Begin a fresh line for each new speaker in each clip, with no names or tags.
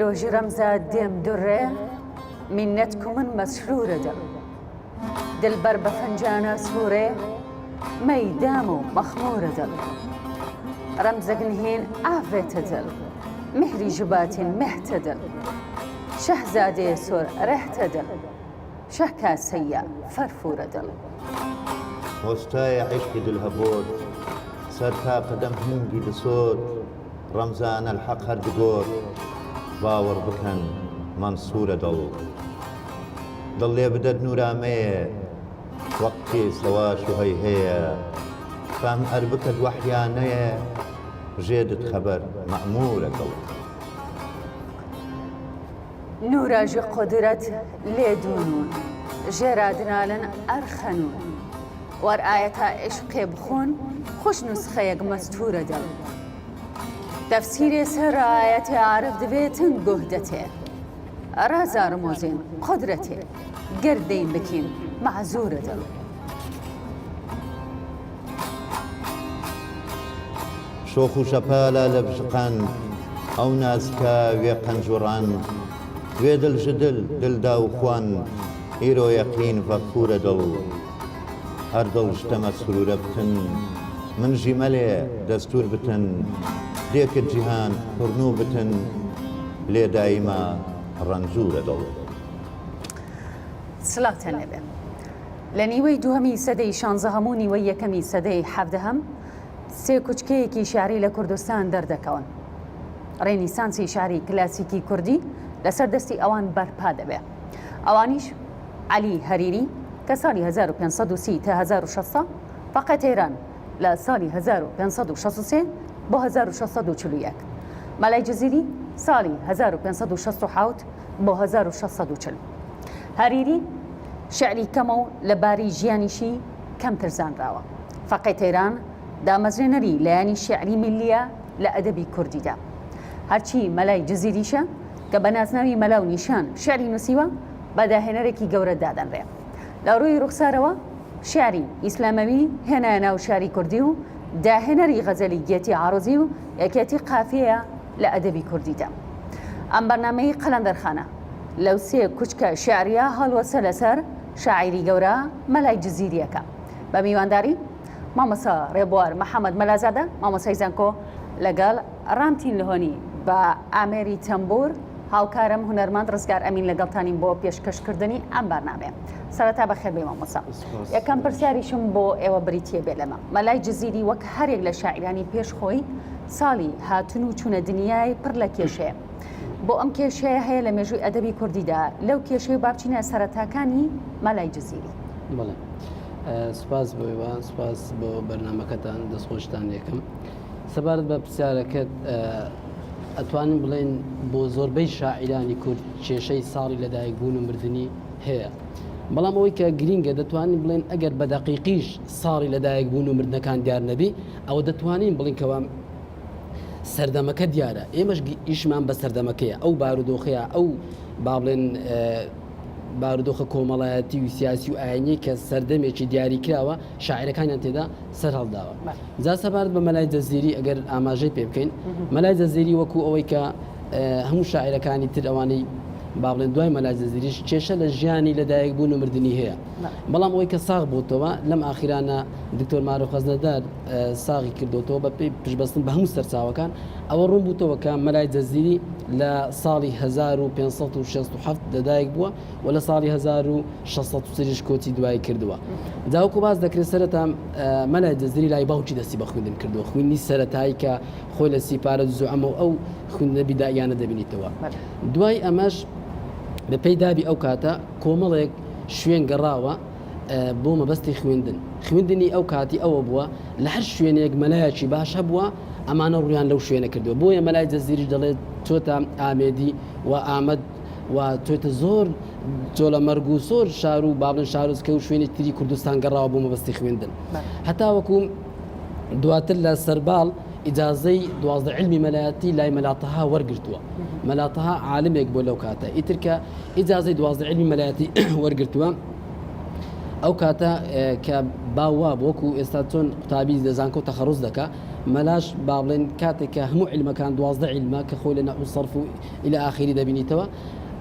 ڕۆژی ڕەمزە دێم دوڕێ میnnەتکو من مەسرورە دڵبەر بە فەنجانە سوورێ مەیدام و مەخمورە دڵ ڕەمزەگن هێن ئاڤێتە دڵ مهری ژباتین مەهتە دڵ شەهزادەیە سۆر ڕێحتە دڵ شەه کاسەیە فەرفورە دڵ
وەستایە عیشقی دل هەبۆت سەر تا قەدەم هەنگی دەسۆت ڕەمزانە الحەق هەردگۆت باوەڕ بکەن مەنسوورە دڵ دڵ لێ بدەت نورامەیە وەقتی سەواش و هەیهەیە فام هەر بکەت وەحیانەیە ژێدت خەبەر مەئمورە دڵ
نوراژی قدرەت لێدونون ژێرادنالن ئەرخەنون وەر ئاەتا عیشقێ بخۆن خوش نوسخەیەک مەستورە دڵ تەفسیرێ سەر ئاەتی عارف دەبێتن گۆه دەتێ ڕازارمۆزین قدرەتێ گەردەین بکین مەعزورە دڵ
شۆخ و شەپالە لە بژقان ئەو نازکە وێ قەنجوڕان وێ دڵ ژ دڵ دڵدا و خوان ئیرۆ یەقین ڤەفورە دڵ هەر دڵ شتە مەسرورە بتن من ژیمەلێ دەستور بتن دێکت جیهان پڕنوو بتن لێ دایما ڕەنجورە دڵ
سڵاتەن لەبێ لە نیوەی دووهەمی سەدەی شانزە هەموو نیوەی یەکەمی سەدەی حەڤدەهەم سێ کوچکەیەکی شاری لە کوردستان دەردەکەون ڕێنیسانسی شاری کلاسیکی کوردی لەسەر دەستی ئەوان بەرپا دەبێ ئەوانیش عەلی هەریری کە ساڵی 1530 تا 1600 فەقە تێران لە ساڵی 1563 بۆ 1641 مەلای جزیری ساڵی 1567 بۆ 1640 هەریری شعری کەمە و لەباری ژیانیشی کەم ترزانراوە فەقەی تێران دامەزرێنەری لایەنی شعری میلیە لە ئەدەبی کوردیدا هەرچی مەلای جزیریشە کە بە نازناوی مەلا و نیشان شعری نووسیوە بەداهێنەرێکی گەورە دادەنرێ لە ڕووی ڕوخسارەوە شعری ئیسلامەوی هێنایە ناو شاری کوردی و داهێنەری غەزەلی گێتی عارۆزی و یەکێتی قافیەیە لە ئەدەبی کوردیدا ئەم بەرنامەی قەلەندەرخانە لەو سێ کوچکە شعریە هەڵوەسە لەسەر شاعیری گەورە مەلای جزیریەکە بە میوانداری مامۆستا ڕێبوار محەممەد مەلازادە مامۆسای زانکۆ لەگەڵ ڕامتین لەهۆنی بە ئامێری تەمبور هاوکارم هونەرمەند ڕزگار ئەمین لەگەڵتانین بۆ پێشکەشکردنی ئەم بەرنامەیە سەرەتا بەخێر بێ مامۆستا یەکەم پرسیاریشم بۆ ئێوە بریتیە بێ لەمە مەلای جزیری وەک هەرێک لە شاعیرانی پێشخۆی ساڵی هاتون و چوونە دنیای پڕ لە کێشەیە بۆ ئەم کێشەیە هەیە لە مێژووی ئەدەبی کوردیدا لەو کێشەی بابچینە سەرەتاکانی مەلای جزیری
بەڵێ سپاس بۆیوە سپاس بۆ بەرنمەکەتان دەستخۆشتان یەکەم سەبارەت بە پرسیارەکەت ئەتوانین بڵێن بۆ زۆربەی شاعیرانی کورد کێشەی ساڵی لەدایکبوون و مردنی هەیە بەڵام ئەوەی کە گرینگە دەتوانین بڵێن ئەگەر بە دەقیقیش ساڵی لەدایکبوون و مردنەکان دیار نەبی ئەوە دەتوانین بڵین کەوا سەردەمەکە دیارە ئێمەش ئیشمان بە سەردەمەکەیە ئەو بارودۆخەیە ئەو با بڵێن بارودۆخە کۆمەڵایەتی و سیاسی و ئاینی کە سەردەمێکی دیاری کراوە شاعیرەکانیان تێدا سەر هەڵداوە جا سەبارەت بە مەلای جەزیری ئەگەر ئاماژەی پێ بکەین مەلای جەزیری وەکو ئەوەی کە هەموو شاعیرەکانی تر ئەوانەی با بڵێن دوای مەلای جەزیریش کێشە لە ژیانی لەدایکبوون و مردنی هەیە بەڵام ئەوەی کە ساغ بووتەوە لەم ئاخیرانە دکتۆر مارۆ خەزنەدار ساغی کردوتەوە بە پێی پشبەستن بە هەموو سەرچاوەکان ئەوە ڕوون بووتەوە کە مەلای جەزیری لە ساڵی 1567 لەدایک بووە و لە ساڵی 1630 کۆچی دوای کردووە جاوەکو باز دەکرێت سەرەتا مەلای جەزیری لای باوکی دەستی بە خوێندن کردووە خوێندنی سەرەتایی کە خۆی لە سیپارە زوعەمە و ئەو خوێندنە بیدایانە دەبینیتەوە دوای ئەمەش بە پێی دابی ئەو کاتە کۆمەڵێک شوێن گەڕاوە بۆ مەبەستی خوێندنی ئەو کاتی ئەوە بووە لە هەر شوێنێک مەلایەکی باش هەبووە ئەمانە ڕویان لەو شوێنە کردووە بۆیە مەلای جەزیری دەڵێت چۆتە ئامێدی و ئامەد و توێتە زۆر جۆلە مەرگ و زۆر شار و بابلن شارۆزکە و شوێنی تری کوردستان گەڕاوە بۆ مەبەستی خوێندن هەتا وەکو دواتر لە سەرباڵ ئیجازەی 12 علمی مەلایەتی لای مەلاتەها وەرگرتووە مەلاتەها عالمێک بۆ لەو کاتە ئیتر کە ئیجازەی 12 علمی مەلایەتی وەرگرتووە ئەو کاتە کە باوا بۆکو ئێستا چۆن قوتابی دەزانکە و تەخەڕوز دەکا مەلاش با بڵێن کاتێککە هەموو علمەکان 12 علمە کە خۆی لە نەحو سەرف و إلى آخری دەبینیتەوە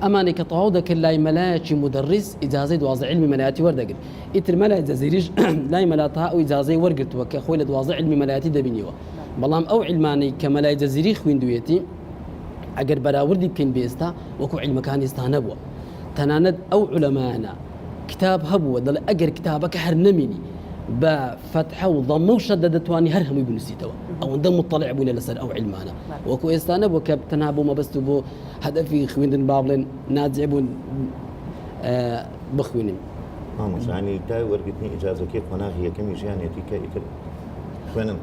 ئەمانێک کە تەواو دەکرد لای مەلایەکی مدەڕیس ئیجازەی 12 علمی مەلایەتی وەردەگرت ئیتر مەلای جەزیریش لای مەلاتها ئەو ئیجازەی وەرگرتووە کە خۆی لە 12 علمی مەلایەتی دەبینیەوە بەڵام ئەو علمانەی کە مەلای جەزیری خوێندوێتی ئەگەر بەراوردی بکەین بێستا وەکو علمەکان ئێستا نەبووە تەنانەت ئەو علەمانە کتاب هەبووە دەڵێ ئەگەر کتابەکە هەر نەمینی بە فتحە و ضەمە و شەدە دەتوانی هەر هەمووی بنووسیتەوە ئەوەندە مطلع بوون لەسەر ئەو علمانە وەکو ئێستا نەبووە کە تەنها بۆ مەبەست و بۆ هەدەفی خوێندن با بڵێن ناجێ بوون بخوێنین
مامۆستانی تا وەرگرتنی ئیجازەکەی قۆناغی یەکەمی ژیانێتی کە ئیتر خوێنم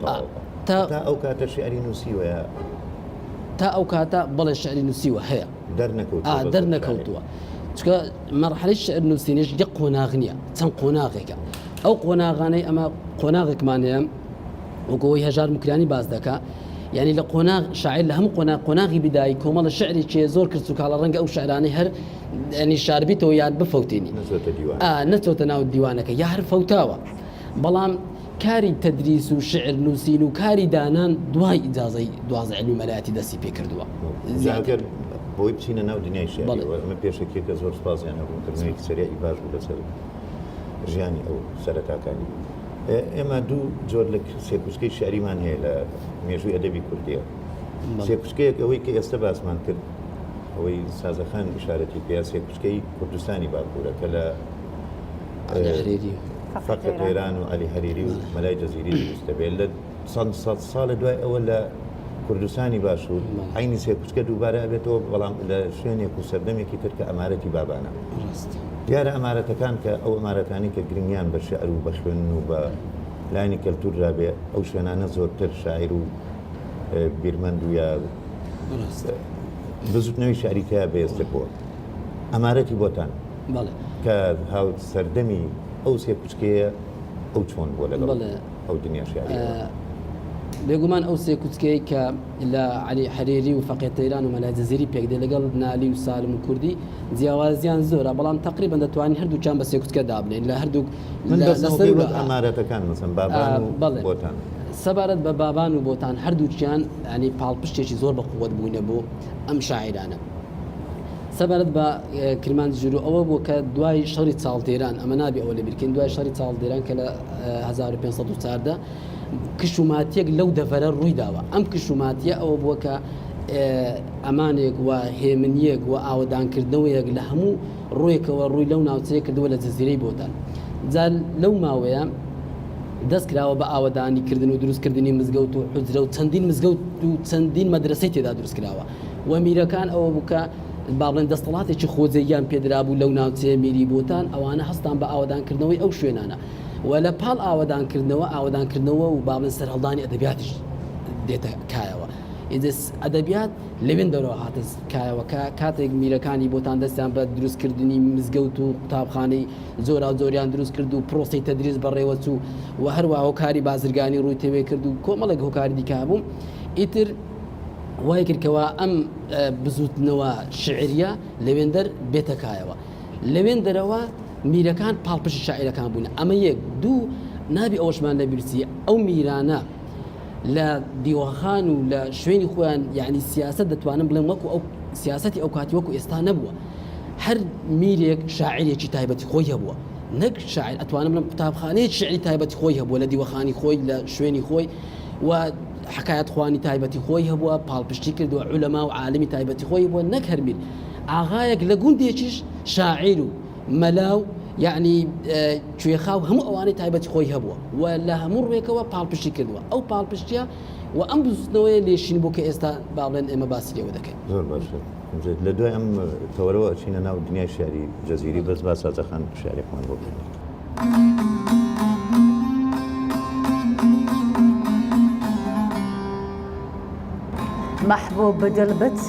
تا ئەو کاتە شیعری نووسیوەیە
تا ئەو کاتە بەڵێ شعری نووسیوە هەیە دەرنەکەوتووە چکە مەرحەلەی شعر نووسینش یەک قۆناغ نییە چەند قۆناغێکە ئەو قۆناغانەی ئەمە قۆناغێکمان هەیە وەکەوەی هەژار مکرانی باز دەکا یعنی لە قۆناغ شاعر لە هەموو قۆناغی بیدایی کۆمەڵە شعری چێ زۆر کرد و کاڵە ڕەنگە ئەو شعرانەی هەر ینی شاربیتەوە یان بفەوتێنی نەچۆتە ناو دیوانەکە یا هەر فەوتاوە بەڵام کاری تەدریس و شعر نووسین و کاری دانان دوای ئیجازەی 12 علمی مەلایەتی دەستی پێ کردووە
زیاتر بۆی بچینە ناو دنیای شعری ئەمە پێشێکێکە زۆر سپاسیان هەبووکردنەوەی سەریعی باش بوو لەسەر ژیانی ئەو سەرەتاکانی ئێمە دوو جۆر لە سێکوچکەی شعریمان هەیە لە مێژووی ئەدەبی کوردیە سێکوچکەیەک ئەوەی کە ئێستا باسمان کرد ئەوەی سازەخان ئیشارەتی پێ سێکوچکەی کوردستانی باکوورە کە لە فەقە قەیران و عەلی هەریری و مەلای جەزیری دروستە بێت لە چەند سەد ساڵە دوای ئەوە لە کوردستانی باشوور عینی سێکوچکە دووبارە ئەبێتەوە بەڵام لە شوێنێک و سەردەمێکی تر کە ئەمارەتی بابانە دیارە ئەمارەتەکان کە ئەو ئەمارەتانی کە گرنگیان بە شعر و بە خوێندن و بە لایانی کەلتورا بێ ئەو شوێنانە زۆرتر شاعیر و بیرمەند و یا بزوتنەوەی شعریکەیە بەێستر بووە ئەمارەتی بۆتان کە هاو سەردەمی ئەو سێکوچکەیە ئەو چۆن بووە لەگەڵ ئەو دنیا شعری
بێگومان ئەو سێکوچکەی کە لە عەلی هەریری و فەقێ تەیران و مەلای جەزیری پێکدێ لەگەڵ نالی و سالم و کوردی جیاوازیان زۆرە بەڵام تقریبا دەتوانین هەردووچیان بە سێکوچکە دابنێن لە هەردوو
ئەمارەتەکان مەسەن بابان و بۆتان
سەبارەت بە بابان و بۆتان هەردووچیان ینی پاڵپشتێکی زۆر بە قووەت بوونە بۆ ئەم شاعیرانە سەبارەت بە کرمانجیرو ئەوە بوو کە دوای شەڕی چاڵدێران ئەمە نابێ ئەوە لە بیرکەین دوای شەڕی چاڵدێران کە لە 1514 کشوماتیەک لەو دەڤەرە ڕووی داوە ئەم کشوماتیە ئەوە بووە کە ئەمانێک و هێمنیەک و ئاوەدانکردنەوەیەک لە هەموو ڕوویەکەوە ڕووی لەو ناوچەیە کردووە لە جەزیرەی بۆتان جار لەو ماوەیە دەست کراوە بە ئاوەدانیکردن و دروستکردنی مزگەوت و حجرە و چەندین مزگەوت و چەندین مەدرسەی تێدا دروست کراوە و میرەکان ئەوە بوو کە با بڵێن دەستەڵاتێکی خۆجێیان پێدرا بوو لەو ناوچەیە میری بۆتان ئەوانە هەستان بە ئاوەدانکردنەوەی ئەو شوێنانە و لە پاڵ ئاوەدانکردنەوە و با بڵێن سەرهەڵدانی ئەدەبیاتیش دێتە کایەوە ئەدەبیات لەوێن دەرەوە هاتە کایەوە کاتێک میرەکانی بۆتان دەستیان بە دروستکردنی مزگەوت و قوتابخانەی زۆریان دروست کرد و پرۆسی تەدریس بەڕێوە چوو و هەروە هۆکاری بازرگانی ڕووی تێوێ کرد و کۆمەڵێک هۆکاری دیکە بوو ئیتر وای کردکەوە ئەم بزوتنەوە شعریە لەوێن دەر بێتە کایەوە لەوێن دەرەوە میرەکان پاڵپشتی شاعیرەکان بوون ئەمە یەک دوو نابی ئەوەشمان لە بیرسی ئەو میرانە لە دیوەخان و لە شوێنی خۆیان یعنی سیاست دەتوانم بڵێم وەکو ئەو سیاسەتی ئەو کاتی وەکو ئێستا نەبووە هەر میرێک شاعیرێکی تایبەتی خۆی هەبووە نەک شاعیر ئەتوانم بڵێم قوتابخانەیەکی شعری تایبەتی خۆی هەبووە لە دیوەخانی خۆی لە شوێنی خۆی و حکایەت خوانی تایبەتی خۆی هەبووە پاڵپشتی کردووە عولەما و عالمی تایبەتی خۆی بووە نەک هەرمیر ئاغایەک لە گوندێکیش شاعیر و مەلاو یعنی کوێخاو هەموو ئەوانەی تایبەتی خۆی هەبووە و لە هەموو ڕوێکەوە پاڵپشتی کردووە ئەو پاڵپشتیە و ئەم بزوتنەوەی لێشین بوو کە ئێستا با بڵێن ئێمە باسی لێوە دەکەین
زۆر باشە لە دوای ئەم تەوەرەوە ئەچینە ناو دنیای شعری جەزیری بەس با سازەخان شعرێکمان بۆ بکەین
محبوب بدلبت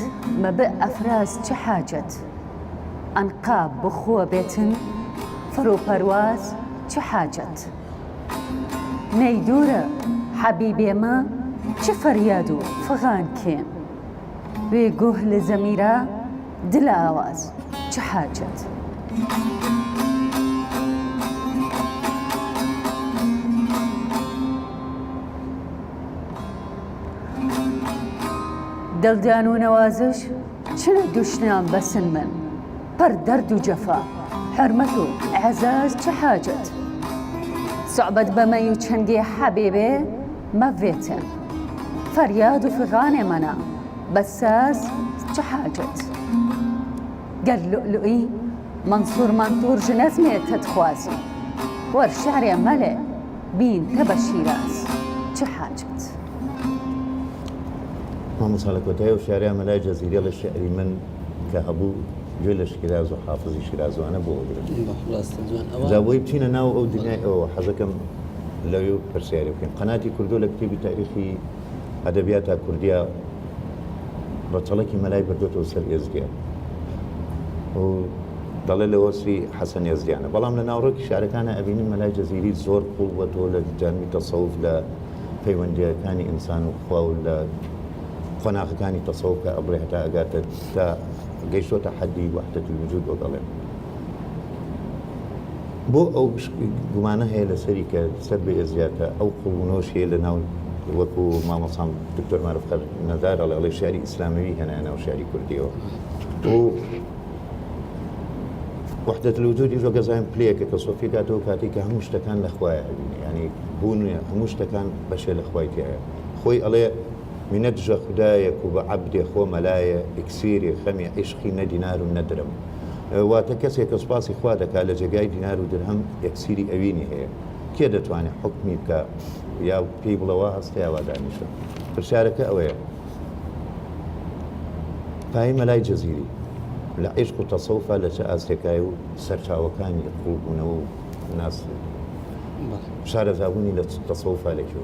ما بقى أفراس حاجت أنقاب بخوة بيتن فرو برواز حاجت نيدورة حبيبي ما فريادو فغان كين ويقوه لزميرة دل آواز حاجت دڵدان و نەوازش چنە دوشنیان بەسن من پەر دەرد و جەفا حرمەت و عەزاز چه حاجەت سوعبەت بەمەی و چەنگێ حەبێبێ مەڤێتن فەریاد و فغانێ منە بەساز چه حاجەت گەر لؤلؤی منصور منتور ji nezmê te dixwazî wer şerê melê bîn te be Şîraz çi hacet
مامۆستا لە کۆتایی و شاریا مەلای جەزیرە لە شعری من کە هەبوو گوێ لە شیراز و حافزی شیرازوانە بۆ ئەوگرن
ڕاستە جوان ئەوە
زاوەی بچینە ناو ئەو دنیای ئەوە حەزەکەم لەوێ پرسیاری بکەین قەناتی کوردۆ لە کتێبی تاریخی ئەدەبیاتە کوردیا ڕەچەڵەکی مەلای بردوێتەوە سەر ئێزگیە و دەڵێ لە وەسفی حەسەن ئێزگیانە بەڵام لە ناوڕۆکی شارەکانە ئەبینین مەلای جەزیری زۆر قوڵ بەتۆ لە جانبی تەسەوف لە پەیوەندیەکانی ئینسان و خوا و لە خۆناغەکانی تەسەوف کە ئەبڕێ هەتا ئەگاتە تا گەیشتۆتە حەدی وەحدەت الوجود بۆ دەڵێن بۆ ئەو گومانە هەیە لەسەری کە سەر بە ئێزیاتە ئەو قوڵبوونەوەش هەیە لە ناو وەکو مامۆسام دکتۆر مارەفقەر نەدارە لە ئەڵێ شاری ئیسلامەوی هێنایە ناو شاری کوردیەوە و وحدة الوجود يجوا جزاين بليك كصوفي قاتو كاتي كهمش تكان لخوايا يعني بون همش تكان بشي لخوايتي خوي عليه من نتج خدايك وبعبد خو ملايا اكسيري خمي عشقي ندينار وندرم واتكسي كصباصي خوادك على جاي دينار ودرهم اكسيري اويني هي كده تواني حكمي ك يا بيبل واحد يا ودانيشو برشارك اويا فهي ملاي جزيري لە عشق و تەسەوفە لە چه ئاستێکای و سەرچاوەکانی قوڵبوونەوە و ناس شارەزابوونی لە تەسەوفە لەکوێ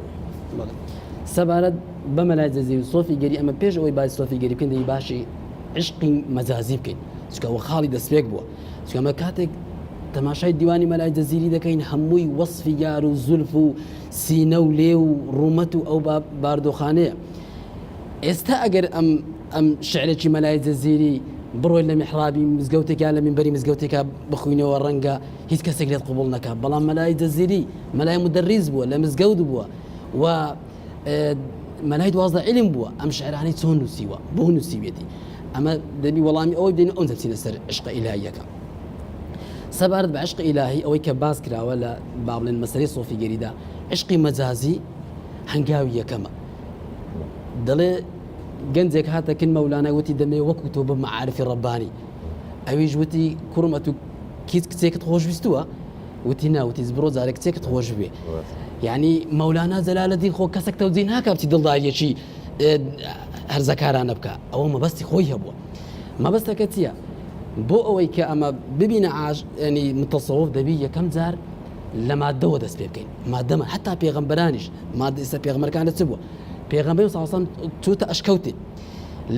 سەبارەت بە مەلای جەزیری و سۆفی گەری ئەمە پێش ئەوەی باسی سۆفی گەری بکەین دەی باشی عشقی مەجازی بکەین چکەوە خاڵی دەستپێک بووە چکە ئەمە کاتێک تەماشای دیوانی مەلای جەزیری دەکەین هەمووی وەصفی یار و زولف و سینە و لێ و ڕوومەت و ئەو باردۆخانەیە ئێستا ئەگەر ئەم شعرێکی مەلای جەزیری بڕۆی لە میحرابی مزگەوتێکا لە منبەری مزگەوتێکا بخوینەوە ڕەنگە هیچ کەسێک لێت قبول نەکا بەڵام مەلای جەزیری مەلای مدەریز بووە لە مزگەوت بووە و مەلای دوازدە عیلم بووە ئەم شعرانەی چۆن نووسیوە بۆ نووسیوێتی ئەمە دەبی وەڵامی ئەوەی بدەین ئەوەنجە بچینە سەر عشق ئیلاهیەکە سەبارەت بە عشق ئیلاهی ئەوەی کە باس کراوە لە با بڵێن مەسەلەی سۆفی گەریدا عشقی مەجازی هەنگاوی یەکەمە دەڵێ گەنجێک هاتەکن مەولانای وتی دەمێ وەکو تۆ بە مەعارفی ڕەبانی ئەویش وتی کوڕمەت و کیت کچێکت خۆشویستووە وتی ناوتی بڕۆ جارێک کچێکت خۆش بێ یعنی مەولانا جەلالەدین خۆ کەسێک تەوجیه ناکا بچی دڵداریەکی هەرزەکارانە بکە ئەوە مەبەستی خۆی هەبووە مەبەستەکە چییە بۆ ئەوەی کە ئەمە ببینە ینی متەسەوف دەبی یەکەم جار لە مادەوە دەست پێ بکەین مادەمە حتا پێغەمبەرانیش مادە ئێستا پێغەمبەرەکانە چ بووە پێغەمبەر صلی الله علیه و سلم چوتە ئەشکەوتێ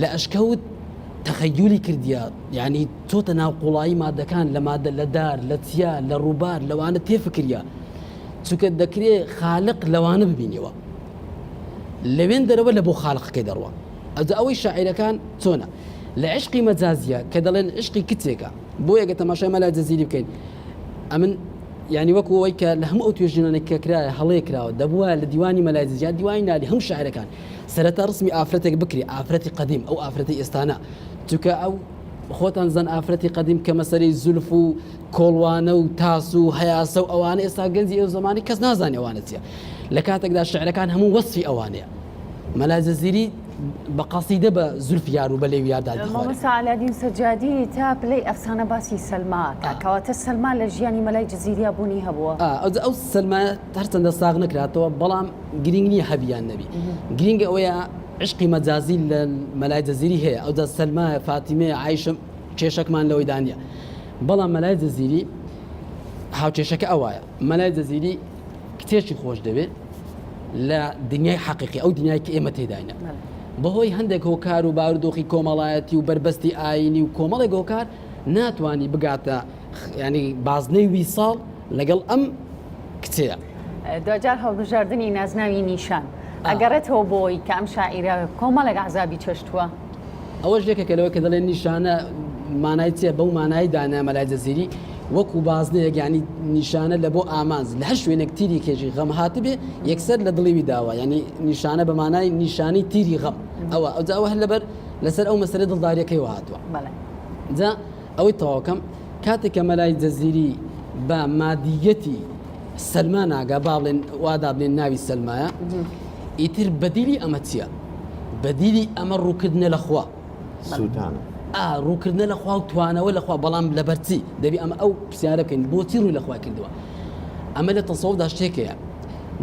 لە ئەشکەوت تەخەیولی کردیا یعنی چۆتە ناو قوڵایی مادەکان لە مادە لە دار لە چیا لە ڕووبار لەوانە تێفکریا چونکە دەکرێت خالق لەوانە ببینیەوە لەوێن دەرەوە لە بۆ خالقەکەی دەڕوە ئەوەی شاعیرەکان چۆنە لە عشقی مەجازیە کە دەڵێن عشقی کچێکە بۆ یەکە تەماشای مەلای جەزیری بکەین ئەمن يعني وەکو ئەوەی کە لە هەموو ئەو توێژینانێک کە کرایە هەڵەیە کراوە دەبووە لە دیوانی مەلای جەزیری دیوانی نادی هەموو شاعرەکان سەرەتا ڕسمی ئافرەتێک بکری ئافرەتی قەدیم ئەو ئافرەتی ئێستانە چونکە ئەو خۆتان زەن ئافرەتی قەدیم کە مەسەرەی زولف و کۆڵوانە و تاس و هەیاسە و ئەوانە ئێستا گەنجی ئەو زمانی کەس نازانێ ئەوانە چیە لە کاتێکدا شعرەکان هەموو وەصفی ئەوانەیە مەلای جەزیری بە قەسیدە بە زولف یار و بە لێو یاردا دەخوارێت
مامۆستا عەلادین سەجادی تا پلەی ئەفسانە باسی سەلما کەواتە سەلما لە ژیانی مەلای جەزیریە بوونی هەبووە
ئەو سەلما هەرچەندە ساغ نەکراتەوە بەڵام گرنگ نییە هەبیان نەبی گرنگە ئەوەیە عشقی مەجازی لە مەلای جەزیری هەیە ئەوجا سەلما فاتیمە عایشە کێشەکمان لەوەی دانیە بەڵام مەلای جەزیری هاوچێشەکە ئەوایە مەلای جەزیری کتێکی خۆش دەوێت لە دنیای حەقیقی ئەو دنیای کە ئێمە تێداینە بەهۆی هەندێک هۆکار و بارودۆخی کۆمەڵایەتی و بربەستی ئاینی و کۆمەڵێک هۆکار ناتوانی بگاتە ینی بازنەی ویساڵ لەگەڵ ئەم کچەیە
دوجار هەڵبژاردننی نازناوی نیشان ئەگەڕێتەوە بۆی کە ئەم شاعیرە کۆمەڵێک عەزابی چەشتووە
ئەوەش یەکێکە لەوەی کە دەڵێن نیشانە مانای چیە بەو مانای دانا مەلای جەزیری وەکو بازنەیەک ینی نیشانە لە بۆ ئامانز لە هەر شوێنێک تیری کێژی غەم هاتبێ یەکسەر لە دڵیوی داوە ینی نیشانە بە مانای نیشانی تیری غەم ئەوە ئەو هەر لەبەر لەسەر ئەو مەسەلە دڵداریەکەی وهاتووە
بەڵێ
جا ئەوەی تەواوکەم کاتێک کە مەلای جەزیری بە مادیەتی سەلما ناگا با بڵێن وادا بڵێن ناوی سەلمایە ئیتر بەدیلی ئەمە چییە؟ بەدیلی ئەمە ڕووکردنە لەخوا
سووتانە
ڕووکردنە لەخوا و توانەوە لەخوا بەڵام لەبەرچی دەبی ئەمە ئەو پرسیارە بکەین بۆچی ڕووی لەخوا کردووە ئەمە لە تەسەوفدا شتێکەیە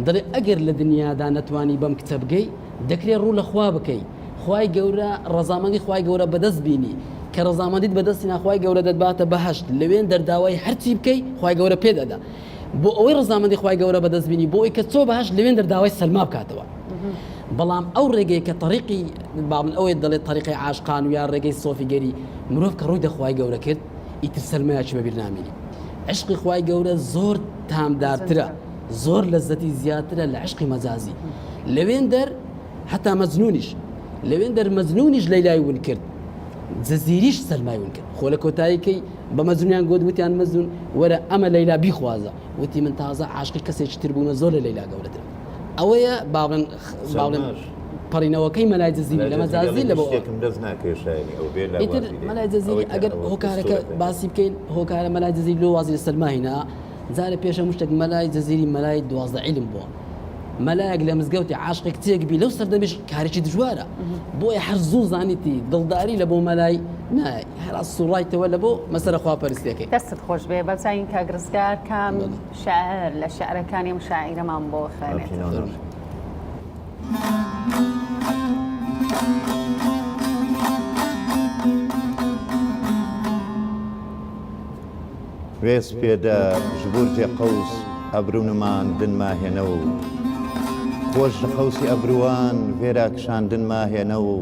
دەڵێ ئەگەر لە دنیادا نەتوانی بەم کتە بگەی دەکرێت ڕوو لەخوا بکەی خوای گەورە ڕەزامەندی خوای گەورە بەدەست بینی کە ڕەزامەندیت بەدەستی ناخوای گەورە دەتباتە بەهەشت لەوێن دەرداوای هەرچی بکەی خوای گەورە پێدەدا بۆ ئەوەی ڕەزامەندی خوای گەورە بەدەست بینی بۆ ئەوەی کە چۆ بەهەشت لەوێن دەرداوای سەلما بکاتەوە بەڵام ئەو ڕێگەی کە تەریقی بابن ئەوەی دەڵێت تەریقی عاشقان و یا ڕێگەی سۆفیگەری مرۆڤ کە ڕووی دەخوای گەورە کرد ئیتر سەلمایەکی بەبیر نامێنی عشقی خوای گەورە زۆر تامدارترە زۆر لەزەتی زیاترە لە عشقی مەجازی لەوێن دەر هەتا مەجنونیش لەوێن دەر مەجنونیش لەیلای ون کرد جەزیریش سەلمای ون کرد خۆ لە کۆتاییکەی بە مەجنونیان گوت وتیان مەجنون وەرە ئەمە لەیلا بیخوازە وتی من تازە عاشقی کەسێکی تر بوومە زۆر لە لەیلا گەورەتر ئەوەیە باڵێن پەڕینەوەکەی مەلای جەزیری لە مەجازی لە بۆ ئیتر مەلای جەزیری ئەگەر هۆکارەکە باسی بکەین هۆکارە مەلای جەزیری لۆ وازی لە سەلماهینا زارە پێشە مشتێک مەلای جەزیری مەلای 12 عیلم بووە مەلایەک لە مزگەوتی عاشقی کچێک بی لەو سەردەمیش کارێکی دژوارە بۆیە هەر زوو زانیتی دڵداری لە بۆ مەلای نای هەر سوڕایتەوە لە بۆ مەسەرە خواپەرستیەکەی
دەستت خۆش بێ بەزین کە گرزگار کام شاعر لە شعرەکانی مشاعیرەمان بۆ خوێنێت
وێست پێدا ji بورجێ قەوس ئەبروونمان دنماهێنە و خۆش لە قەوسی ئەبروان وێرا کشاندنما هێنە و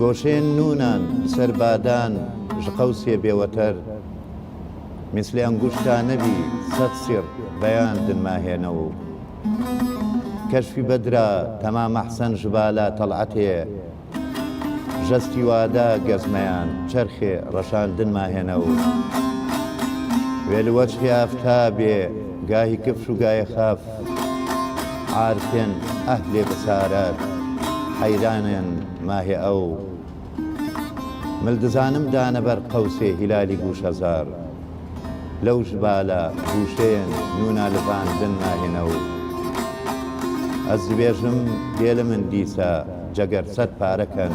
گۆشێن نونان سەر بادان ji قەوسێ بێوەتەر میسلی ئەنگوشتا نەبی سەد سیڕ بەیان دنماهێنە و کەشفی بەدرا تەمام ئەحسەن ji بالا تەڵعەتێ ژەستی وادا گەزمەیان چەرخێ ڕەشاندنماهێنە و وێلوەچخی ئافتابێ گاهی کفش و گایە خاف عارفێن ئەهلێ بەسارات حەیرانێن ماهێ ئەو ملدزانم دانەبەر قەوسێ هیلالی گوش هەزار لەو ژبالە گوشێن نونا لەباندن ناهێنە و ئەس دەبێژم دێ لە من دیسە جەگەر سەد پارەکەن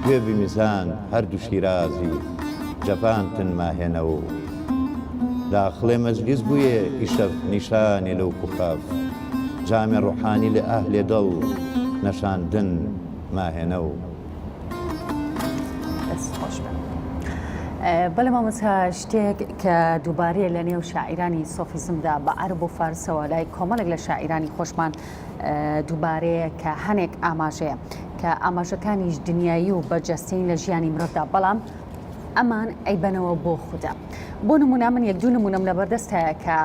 گوێ میزان هەردوو شیرازی جەپانتن ماهێنە و داخڵێ مەجلیس بوویە ئیشەف نیشانێ لەو کوخاف جامی ڕوحانی لە ئەهلێ دڵ نەشاندن ماهێنە و
بەڵێ مامۆستا شتێک کە دووبارەیە لە نێو شاعیرانی سۆفیزمدا بە عەرب و فارسەوە لای کۆمەڵێک لە شاعیرانی خۆشمان دووبارەیە کە هەنێک ئاماژەیە کە ئاماژەکانیش دنیایی و بەرجەستەین لە ژیانی مرۆڤدا بەڵام ئەمان ئەیبەنەوە بۆ خوددا بۆ نمونە من یەک دوو نمونەم لە بەردەست هەیە کە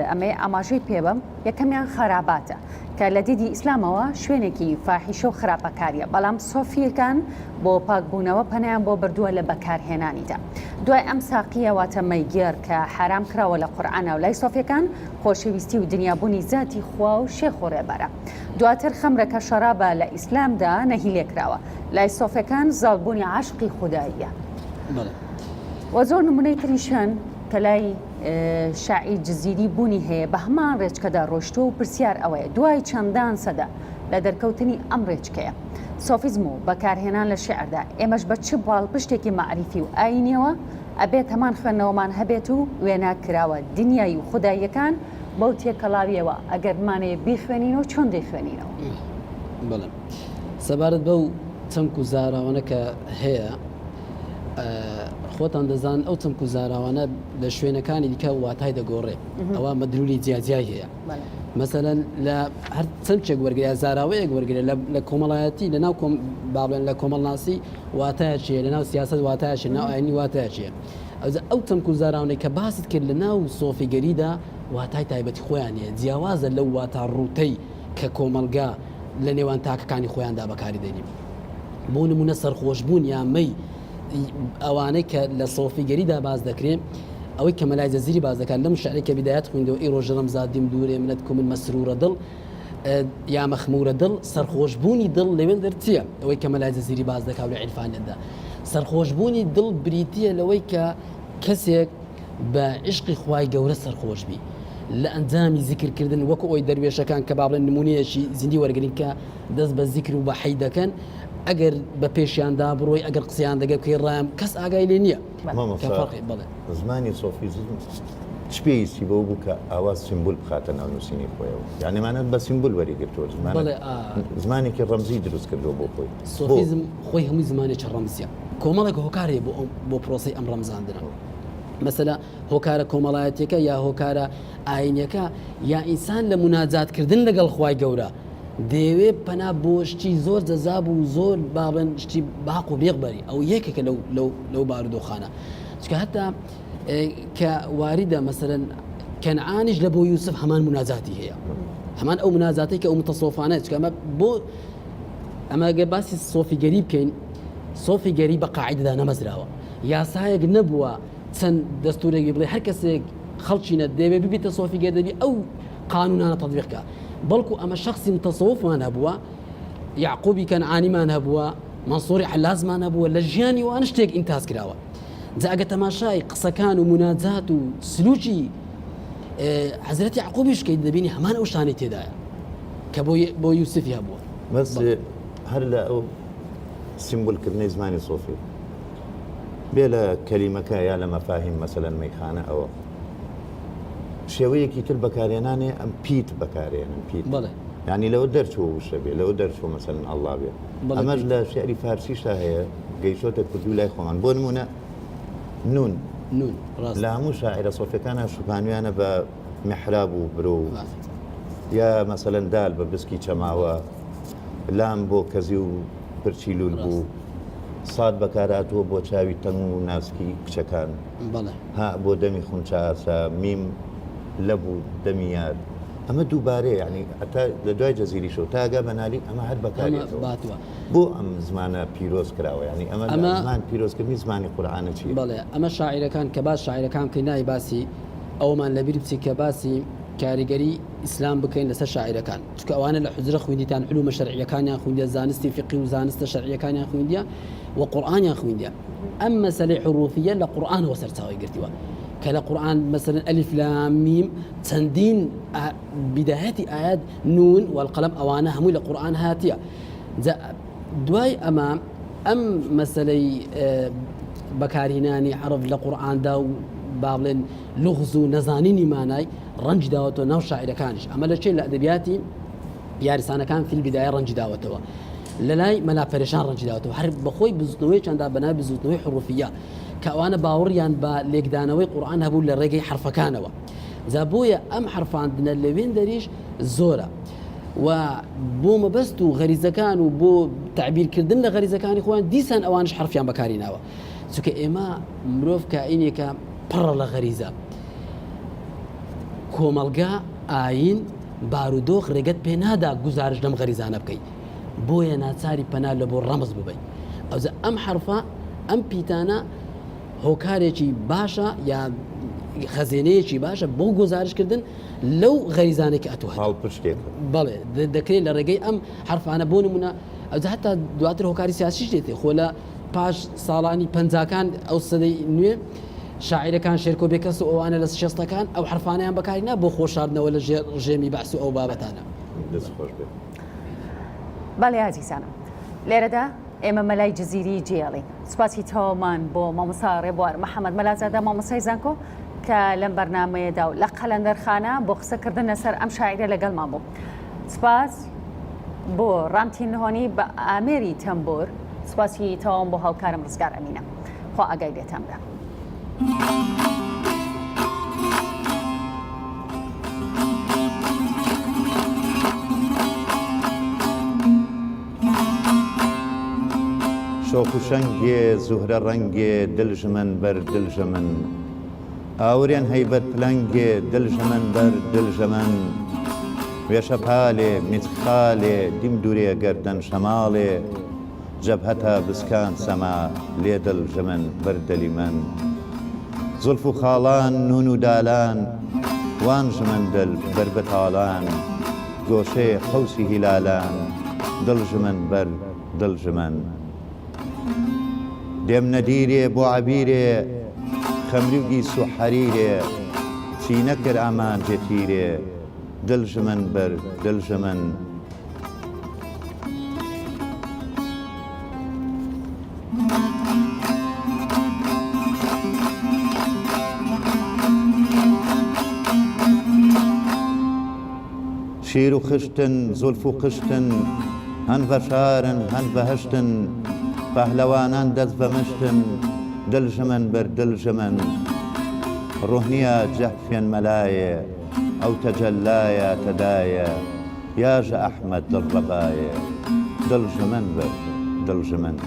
ئەمێ ئاماژەی پێبم یەکەمیان خەراباتە کە لە دیدی ئیسلامەوە شوێنێکی فاحیشە و خراپەکاریە بەڵام سۆفیەکان بۆ پاکبوونەوە پەنیان بۆ بردووە لە بەکارهێنانیدا دوای ئەم ساقیەواتە مەیگێر کە حرام کراوە لە قورئانە و لای سۆفیەکان خۆشەویستی و دنیابوونی ذاتی خوا و شێخ و ڕێبەرە دواتر خەمرەکە شەرابە لە ئیسلامدا نەهیلێکراوە لای سۆفیەکان زاڵبوونی عاشقی خوداییە و زۆر نمونەی تریشان کە لای شاعیر جزیری بوونی هەیە بە هەمان ڕێچکەدا ڕۆشتۆ و پرسیار ئەوەیە دوای چەندان سەدا لە دەرکەوتنی ئەم ڕێچکەیە سۆفیزم و بەکارهێنان لە شێعردا ئێمەش بە چ باڵ پشتێکی معریفی و ئاینیەوە ئەبێت هەمان خوێندنەوەمان هەبێت و وێنا کراوە دنیای و خوداییەکان بەو تێکەڵاویەوە ئەگەرمانەیە بیخوێنین و چۆن دەیخوێنینەوە
بەڵێ سەبارەت بەو چەمک و زاراوانە کە هەیە خۆتان دەزان ئەو چەمک و زاراوانە لە شوێنەکانی دیکە واتای دەگۆڕێ ئەوە مەدلولی جیاجیای هەیە مەسەلەن لە هەر چەمچێک وەرگریا زاراوەیەک وەرگێ لە کۆمەڵایەتی لە ناو بابلێن لە کۆمەڵناسی واتایە چیە لە ناو سیاست واتایە چیە ناو ئاینی واتایە چیە ئەو چەمک و زاراوانەی کە باست کرد لە ناو سۆفیگەریدا واتای تایبەتی خۆیان هەیە جیاوازە لەو واتە ڕوتەی کە کۆمەلگا لە نێوان تاکەکانی خۆیاندا بەکاری دێنین بۆ نمونە سەرخۆشبوون یامەی ئەوانەی کە لە سۆفیگەریدا باز دەکرێن ئەوەی کە مەلای جەزیری باز دەکات لەم شعرێک کە بیدایەت خوێندەوە ئەی ڕۆژە ڕەمزادیم دوورێ منەت کو من مەسرورە دڵ یا مەخمورە دڵ سەرخۆشببوونی دڵ لەوێن دەرچیە ئەوەی کە مەلای جەزیری باز دەکاو لە عیرفانێدا سەرخۆشببوونی دڵ بریتیە لەوەی کە کەسێک بە عشقی خوای گەورە سەرخۆش بی لە ئەنجامی زیکردکردن وەکو ئەوی دەروێشەکان کە با بڵێن نمونەیەکی زیندی وەرگرین کە دەست بە زیکر و بە حەی دەکەن ئەگەر بە پێشیاندا بڕۆی ئەگەر قسەیان دەگە بکەی ڕام کەس ئاگای لێ نییە
زمانی سۆفیزم چ پێویستی بەو بوو کە ئاوا سیمبول بخاتە ناو نووسینی خۆیەوە یانەمانەت بە سیمبول وەریگرتووە زمانێکی ڕەمزی دروست کردەوە بۆ خۆی
سۆفیزم خۆی هەمووی زمانێکی ڕەمزیە کۆمەڵێک هۆکارێ بۆ پرۆسی ئەم ڕەمزاندنە مەسەلا هۆکارە کۆمەڵایەتێکە یا هۆکارە ئاینەکە یا ئینسان لە مناجاتکردن لەگەڵ خوای گەورە دەیەوێ پەنا بۆ شتی زۆر جەزاب و زۆر بابن شتی باق و بێغبەری ئەو یەکێکە لەو بارودۆخانە چکە هەتا کە واریدە مەسەرەن کەنعانیش لە بۆ یوسف هەمان مناجاتی هەیە هەمان ئەو مناجاتی کە ئەو متەسۆفانە چکە ئەمە بۆ ئەمەگە باسی سۆفیگەری بکەین سۆفیگەری بە قاعیدەدا نەمەزراوە یاسایەک نەبووە چەند دەستورێکی بڵێ هەر کەسێک خەڵچینە دەبێ ببیتە سۆفیگەر دەبی ئەو قانونانە تەطبیقکە بەڵکو ئەمە شخصی متەسەوفمان هەبووە یعقوبی کەنعانیمان هەبووە منسووری حلازمان هەبووە لە ژیانی وان شتێک ئینتاز کراوە جا ئەگە تەماشای قسەکان و مناجات و سلوکی حەزرەتی یعقوبیش کەیت دەبینی هەمان ئەو شتانەی تێدایە کە بۆ یوسفی هەبووە
بەس هەر لە ئەو سیمبولکردنەی زمانی سۆفی بێ لە کەلیمەکە یا لە مەفاهیم مەسەلەن مەیخانە ئەوە شێوەیەکی تر بەکارێنانێ ئەم پیت بەکارێنن پیت ینی لەوە دەرچوە وشە بێ لەوە دەرچوە مەسەلەن ئەڵڵا بێ ئەمەش لە شعری فارسیشدا هەیە گەیشتۆتە کوردوو لای خۆمان بۆ نمونە نون لە هەموو شاعرە سۆفیەکانە شوپانویانە بە میحراب و برۆ یا مەسەلەن دال بە بسکی چەماوە لام بۆ کەزی و پرچی لول بوو ساد بەکاراتوە بۆ چاوی تەنگ و ناسکی کچەکان ها بۆ دەمی خونچاسە میم لەبوو دەمیاد ئەمە دووبارەیە ینی ئەتا لە دوای جەزیری شەو تاگە بەنالی ئەمە هەر بەکارێتەوە بۆ ئەم زمانە پیرۆز کراوە ینی ئەمە زمان پیرۆزکردنی زمانی قورئانە چیە
بەڵێ ئەمە شاعیرەکان کە باش شاعیرەکان کە نای باسی ئەومان لەبیر بچی کە باسی کاریگەری ئیسلام بکەین لەسەر شاعیرەکان چکە ئەوانە لە حوزرە خوێندیتان علومە شەرعیەکانیان خوێندە زانستی فقی و زانستە شەرعیەکانیان خوێندە و قورئانیان خوێندە ئەم مەسەلەی حروفیە لە قورئانەوە سەرچاوی گرتیوە کە لە قورئان مەسەلەن ئەلیف لام میم چەندین بداهەتی ئايات نون والقلم ئەوانە هەمووی لە قورئان هاتیە دوای ئەمە ئەم مەسەلەی بەکارهێنانی عەرەب لە قورئاندا و با بڵێن لغز و نەزانینی مانای ڕەنج داوەتەوە ناو شاعیرەکانیش ئەمە لە چێ لە ئەدەبیاتی یاریسانەکان فیل بیدایە ڕەنج داوەتەوە لە لای مەلا پەرێشان ڕەنج داوەتەوە هەر بەخۆی بزوتنەوەی چەندا بەناوی بزوتنەوەی حروفیە کە ئەوانە باوەڕیان بە لێکدانەوەی قورئان هەبوو لە ڕێگەی حرفەکانەوە جا بۆیە ئەم حرفاندنە لەوێن دەریش زۆرە و بۆ مەبەست و غەریزەکان و بۆ تعبیرکردن لە غەریزەکانی خۆیان دیسان ئەوانش حرفیان بەکاریناوە چونکە ئێمە مرۆڤ کائینێکە پڕە لە غەریزە کۆمەڵگا ئاین بارودۆخ ڕێگەت پێ نادا گزارش لەم غەریزانە بکەیت بۆیە ناچاری پەنا لە بۆ ڕەمز ببەیت ئەوزە ئەم حرفە ئەم پیتانە هۆکارێکی باشە یا خەزێنەیەکی باشە بۆ گزارشکردن لەو غەریزانێکی ئەتوهێت بەڵێ دەکرێت لە ڕێگەی ئەم حرفانە بۆ نمونە ئەوزە هەتا دواتر هۆکاری سیاسیش دێتێ خۆ لە پاش ساڵانی پەنجاکان ئەو سەدەی نوێ شاعیرەکان شێرکۆ بێکەس و ئەوانە لە شێستەکان ئەو حرفانیان بەکارینا بۆ خۆشاردنەوە لە ژێمی بەحس و ئەو بابەتانە
بەڵێ عزیزانم لێرەدا ئێمە مەلای جزیری جێڵی سوپاسی تاوامان بۆ مامۆستا ڕێبوار محەممەد مەلازادە مامۆستای زانکۆ کە لەم بەرنامەیەدا و لە قەلەندەرخانە بۆ قسەکردن لەسەر ئەم شاعیرە لەگەڵمان بوو سوپاس بۆ ڕامتین نهۆنی بە ئامێری تەمبۆر سوپاسی تاوام بۆ هاوکارم ڕزگار ئەمینە خوا ئاگای لێتاندا
شۆخ و شەنگێ زوهرە ڕەنگێ دڵژمن بەر دڵژەمن ئاوریان هەیبەت پلەنگێ دڵژەمن بەر دڵژەمن وێشە پالێ میچخالێ دیم دوورێ گەردەن شەماڵێ جەبهەتە بسکان سەما لێ دڵژەمن بەر دەلی من زولف و خاڵان نون و دالان وان ژمن دڵ بەر بەتاڵان گۆشەیە قەوسی هیلالان دڵژمن بەر دڵژمن دێم نەدیرێ بۆ عەبیرێ خەمروگی سوحەریرێ چی نەکرد ئامان جێتیرێ دڵژمن بەر دڵژمن شیر و خشتن زولف و قشتن هەن بە شارن هەن بە هەشتن پەهلەوانان دەست بە مشتن دڵژمن بەر دڵژمن ڕوحنیە جەحفێن مەلایە ئەو تەجەلایە تەدایە یاژە ئەحمەد دڵڕەبایە دڵژمن بەر دڵژمن